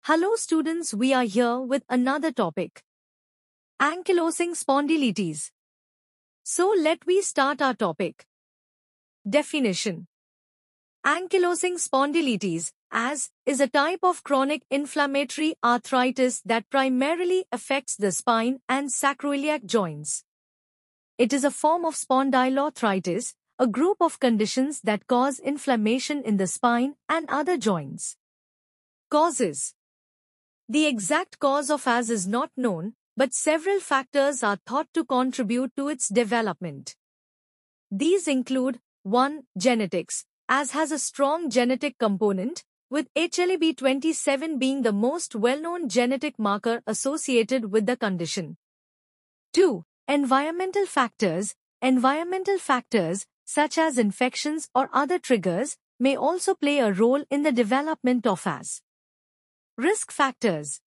Hello students, we are here with another topic. Ankylosing spondylitis. So let we start our topic. Definition. Ankylosing spondylitis, is a type of chronic inflammatory arthritis that primarily affects the spine and sacroiliac joints. It is a form of spondyloarthritis, a group of conditions that cause inflammation in the spine and other joints. Causes. The exact cause of AS is not known, but several factors are thought to contribute to its development. These include 1. Genetics. AS has a strong genetic component, with HLA-B27 being the most well-known genetic marker associated with the condition. 2. Environmental factors. Environmental factors, such as infections or other triggers, may also play a role in the development of AS. Risk factors.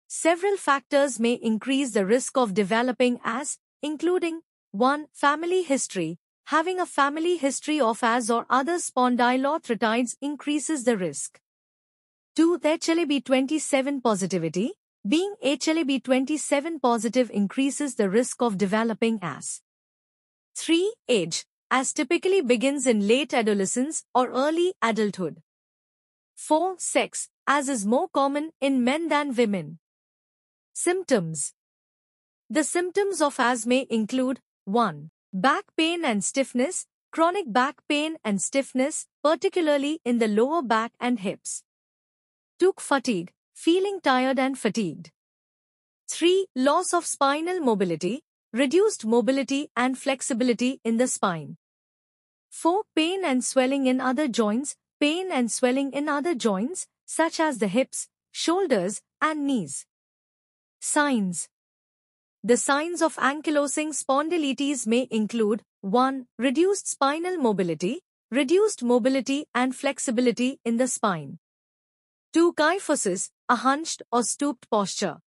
Several factors may increase the risk of developing AS, including 1. Family history. Having a family history of AS or other spondyloarthritis increases the risk. 2. HLA-B27 positivity. Being HLA-B27 positive increases the risk of developing AS. 3. Age. AS typically begins in late adolescence or early adulthood. 4. Sex. AS is more common in men than women. Symptoms. The symptoms of AS may include 1. Back pain and stiffness, chronic back pain and stiffness, particularly in the lower back and hips. 2. Fatigue, feeling tired and fatigued. 3. Loss of spinal mobility, reduced mobility and flexibility in the spine. 4. Pain and swelling in other joints, pain and swelling in other joints, such as the hips, shoulders, and knees. Signs. The signs of ankylosing spondylitis may include 1. Reduced spinal mobility, reduced mobility and flexibility in the spine. 2. Kyphosis, a hunched or stooped posture.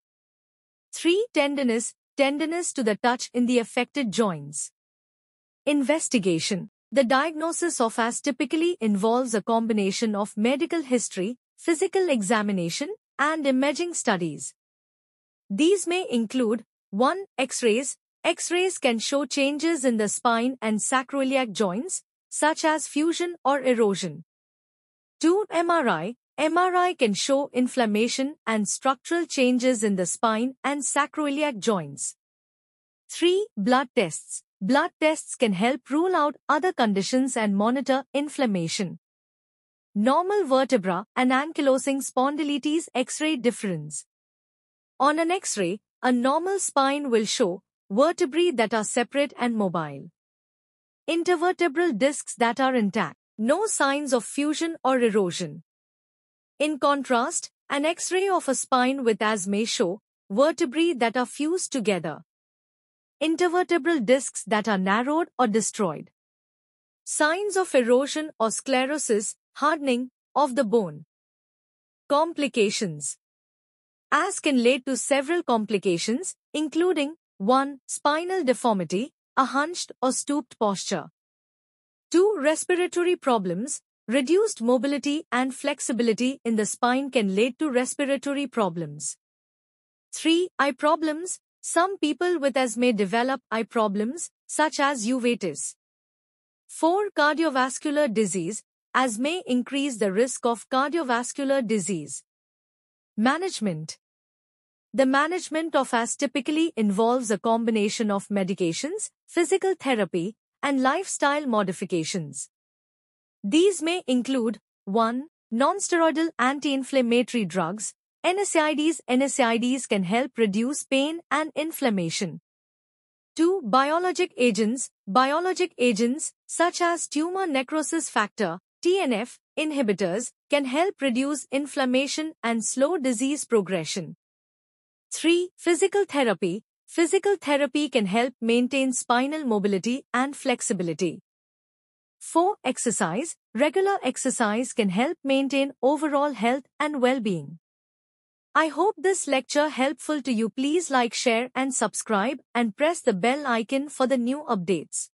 3. Tenderness, tenderness to the touch in the affected joints. Investigation. The diagnosis of AS typically involves a combination of medical history, physical examination, and imaging studies. These may include 1. X-rays. X-rays can show changes in the spine and sacroiliac joints, such as fusion or erosion. 2. MRI. MRI can show inflammation and structural changes in the spine and sacroiliac joints. 3. Blood tests. Blood tests can help rule out other conditions and monitor inflammation. Normal vertebra and ankylosing spondylitis X-ray difference. On an X-ray, a normal spine will show vertebrae that are separate and mobile. Intervertebral discs that are intact. No signs of fusion or erosion. In contrast, an X-ray of a spine with AS may show vertebrae that are fused together. Intervertebral discs that are narrowed or destroyed. Signs of erosion or sclerosis, hardening, of the bone. Complications. AS can lead to several complications, including 1. Spinal deformity, a hunched or stooped posture. 2. Respiratory problems. Reduced mobility and flexibility in the spine can lead to respiratory problems. 3. Eye problems. Some people with AS may develop eye problems, such as uveitis. 4. Cardiovascular disease. AS may increase the risk of cardiovascular disease. Management. The management of AS typically involves a combination of medications, physical therapy, and lifestyle modifications. These may include 1. Non-steroidal anti-inflammatory drugs, NSAIDs. NSAIDs can help reduce pain and inflammation. 2. Biologic agents. Biologic agents, such as tumor necrosis factor, TNF, inhibitors, can help reduce inflammation and slow disease progression. 3. Physical therapy. Physical therapy can help maintain spinal mobility and flexibility. 4. Exercise. Regular exercise can help maintain overall health and well-being. I hope this lecture helpful to you. Please like, share and subscribe and press the bell icon for the new updates.